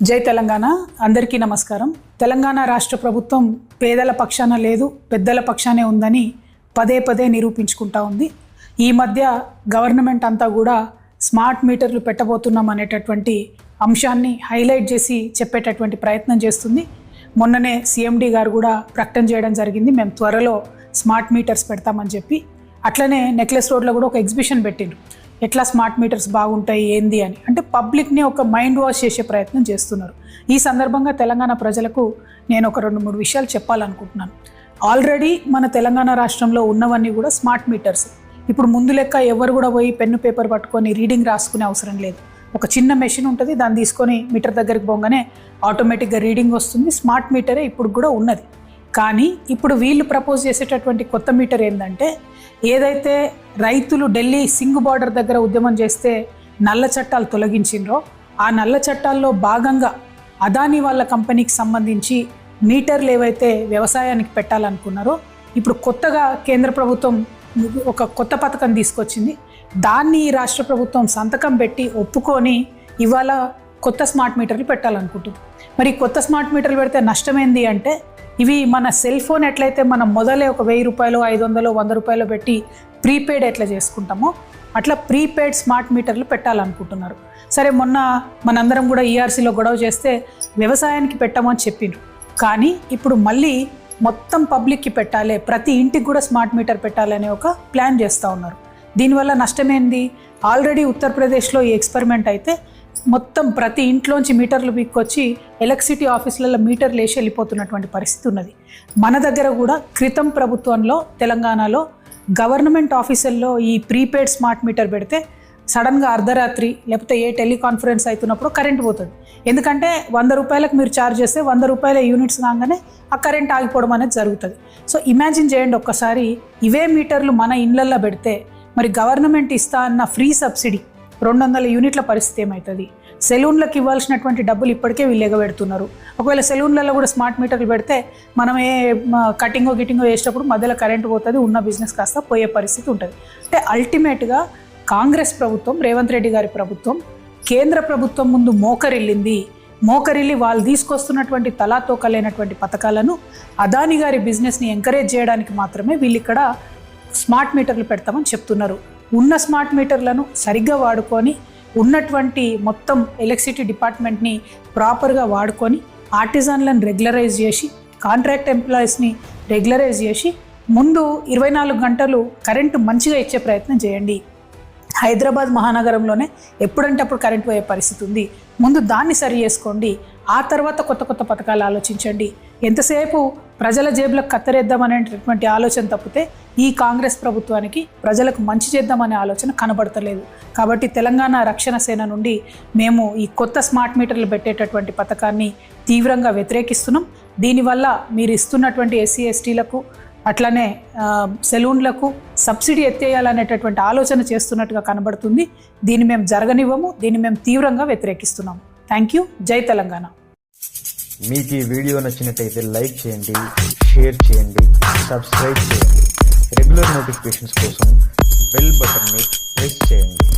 జై తెలంగాణ. అందరికీ నమస్కారం. తెలంగాణ రాష్ట్ర ప్రభుత్వం పేదల పక్షాన లేదు, పెద్దల పక్షానే ఉందని పదే పదే నిరూపించుకుంటా ఉంది. ఈ మధ్య గవర్నమెంట్ అంతా కూడా స్మార్ట్ మీటర్లు పెట్టబోతున్నాం అనేటటువంటి అంశాన్ని హైలైట్ చేసి చెప్పేటటువంటి ప్రయత్నం చేస్తుంది. మొన్ననే సిఎండి గారు కూడా ప్రకటన చేయడం జరిగింది, మేము త్వరలో స్మార్ట్ మీటర్స్ పెడతామని చెప్పి. అట్లనే నెక్లెస్ రోడ్లో కూడా ఒక ఎగ్జిబిషన్ పెట్టిండ్రు, ఎట్లా స్మార్ట్ మీటర్స్ బాగుంటాయి ఏంది అని. అంటే పబ్లిక్ని ఒక మైండ్ వాష్ చేసే ప్రయత్నం చేస్తున్నారు. ఈ సందర్భంగా తెలంగాణ ప్రజలకు నేను ఒక 2-3 విషయాలు చెప్పాలనుకుంటున్నాను. ఆల్రెడీ మన తెలంగాణ రాష్ట్రంలో ఉన్నవన్నీ కూడా స్మార్ట్ మీటర్స్. ఇప్పుడు ముందు లెక్క ఎవరు కూడా పోయి పెన్ను పేపర్ పట్టుకొని రీడింగ్ రాసుకునే అవసరం లేదు. ఒక చిన్న మెషిన్ ఉంటుంది, దాన్ని తీసుకొని మీటర్ దగ్గరికి పోగానే ఆటోమేటిక్గా రీడింగ్ వస్తుంది. స్మార్ట్ మీటరే ఇప్పుడు కూడా ఉన్నది. కానీ ఇప్పుడు వీళ్ళు ప్రపోజ్ చేసేటటువంటి కొత్త మీటర్ ఏంటంటే, ఏదైతే రైతులు ఢిల్లీ సింగ్ బార్డర్ దగ్గర ఉద్యమం చేస్తే నల్ల చట్టాలు తొలగించిండ్రో, ఆ నల్ల చట్టాల్లో భాగంగా అదానీ వాళ్ళ కంపెనీకి సంబంధించి మీటర్లు ఏవైతే వ్యవసాయానికి పెట్టాలనుకున్నారో, ఇప్పుడు కొత్తగా కేంద్ర ప్రభుత్వం ఒక కొత్త పథకం తీసుకొచ్చింది. దాన్ని ఈ రాష్ట్ర ప్రభుత్వం సంతకం పెట్టి ఒప్పుకొని ఇవాళ కొత్త స్మార్ట్ మీటర్లు పెట్టాలనుకుంటుంది. మరి కొత్త స్మార్ట్ మీటర్లు పెడితే నష్టమేంది అంటే, ఇవి మన సెల్ ఫోన్ ఎట్లయితే మనం మొదలే ఒక 1000 రూపాయలు, 500, 100 రూపాయలు పెట్టి ప్రీపెయిడ్ ఎట్లా చేసుకుంటామో అట్లా ప్రీపెయిడ్ స్మార్ట్ మీటర్లు పెట్టాలనుకుంటున్నారు. సరే, మొన్న మనందరం కూడా ఈఆర్సీలో గొడవ చేస్తే వ్యవసాయానికి పెట్టమని చెప్పిండ్రు. కానీ ఇప్పుడు మళ్ళీ మొత్తం పబ్లిక్కి పెట్టాలి, ప్రతి ఇంటికి కూడా స్మార్ట్ మీటర్ పెట్టాలనే ఒక ప్లాన్ చేస్తూ ఉన్నారు. దీనివల్ల నష్టమేంది? ఆల్రెడీ ఉత్తరప్రదేశ్లో ఈ ఎక్స్పెరిమెంట్ అయితే మొత్తం ప్రతి ఇంట్లోంచి మీటర్లు పీక్కొచ్చి ఎలక్ట్రిసిటీ ఆఫీసులలో మీటర్లు వేసి వెళ్ళిపోతున్నటువంటి పరిస్థితి ఉన్నది. మన దగ్గర కూడా క్రితం ప్రభుత్వంలో తెలంగాణలో గవర్నమెంట్ ఆఫీసుల్లో ఈ ప్రీపెయిడ్ స్మార్ట్ మీటర్ పెడితే సడన్గా అర్ధరాత్రి లేకపోతే ఏ టెలికాన్ఫరెన్స్ అవుతున్నప్పుడు కరెంట్ పోతుంది. ఎందుకంటే 100 రూపాయలకు మీరు ఛార్జ్ చేస్తే 100 రూపాయల యూనిట్స్ కాగానే ఆ కరెంట్ ఆగిపోవడం అనేది జరుగుతుంది. సో ఇమాజిన్ చేయండి ఒక్కసారి, ఇవే మీటర్లు మన ఇళ్లల్లో పెడితే మరి గవర్నమెంట్ ఇస్తా అన్న ఫ్రీ సబ్సిడీ 200 యూనిట్ల పరిస్థితి ఏమవుతుంది? సెలూన్లకు ఇవ్వాల్సినటువంటి డబ్బులు ఇప్పటికే వీళ్ళు ఎగబెడుతున్నారు. ఒకవేళ సెలూన్లలో కూడా స్మార్ట్ మీటర్లు పెడితే మనం ఏ కటింగో గిటింగో వేసేటప్పుడు మధ్యలో కరెంట్ పోతుంది, ఉన్న బిజినెస్ కాస్త పోయే పరిస్థితి ఉంటుంది. అంటే అల్టిమేట్గా కాంగ్రెస్ ప్రభుత్వం, రేవంత్ రెడ్డి గారి ప్రభుత్వం కేంద్ర ప్రభుత్వం ముందు మోకరిల్లి వాళ్ళు తీసుకొస్తున్నటువంటి తలాతోకలేనటువంటి పథకాలను అదానీ గారి బిజినెస్ని ఎంకరేజ్ చేయడానికి మాత్రమే వీళ్ళు ఇక్కడ స్మార్ట్ మీటర్లు పెడతామని చెప్తున్నారు. ఉన్న స్మార్ట్ మీటర్లను సరిగ్గా వాడుకొని, ఉన్నటువంటి మొత్తం ఎలక్ట్రిసిటీ డిపార్ట్మెంట్ని ప్రాపర్గా వాడుకొని, ఆర్టిజన్లను రెగ్యులరైజ్ చేసి, కాంట్రాక్ట్ ఎంప్లాయీస్ని రెగ్యులరైజ్ చేసి, ముందు 24 గంటలు కరెంటు మంచిగా ఇచ్చే ప్రయత్నం చేయండి. హైదరాబాద్ మహానగరంలోనే ఎప్పుడంటే అప్పుడు కరెంట్ పోయే పరిస్థితి ఉంది. ముందు దాన్ని సరి చేసుకోండి, ఆ తర్వాత కొత్త కొత్త పథకాలు ఆలోచించండి. ఎంతసేపు ప్రజల జేబులకు కత్తరేద్దామనేటటువంటి ఆలోచన తప్పితే ఈ కాంగ్రెస్ ప్రభుత్వానికి ప్రజలకు మంచి చేద్దామనే ఆలోచన కనబడతలేదు. కాబట్టి తెలంగాణ రక్షణ సేన నుండి మేము ఈ కొత్త స్మార్ట్ మీటర్లు పెట్టేటటువంటి పథకాన్ని తీవ్రంగా వ్యతిరేకిస్తున్నాం. దీనివల్ల మీరు ఇస్తున్నటువంటి ఎస్సీ ఎస్టీలకు అట్లనే సెలూన్లకు సబ్సిడీ ఎత్తేయాలనేటటువంటి ఆలోచన చేస్తున్నట్టుగా కనబడుతుంది. దీన్ని మేము జరగనివ్వము, దీన్ని మేము తీవ్రంగా వ్యతిరేకిస్తున్నాము. Thank you. జై తెలంగాణ. మీకు ఈ వీడియో నచ్చినట్టయితే లైక్ చేయండి, షేర్ చేయండి, సబ్స్క్రైబ్ చేయండి. రెగ్యులర్ నోటిఫికేషన్స్ కోసం బెల్ బటన్ని ప్రెస్ చేయండి.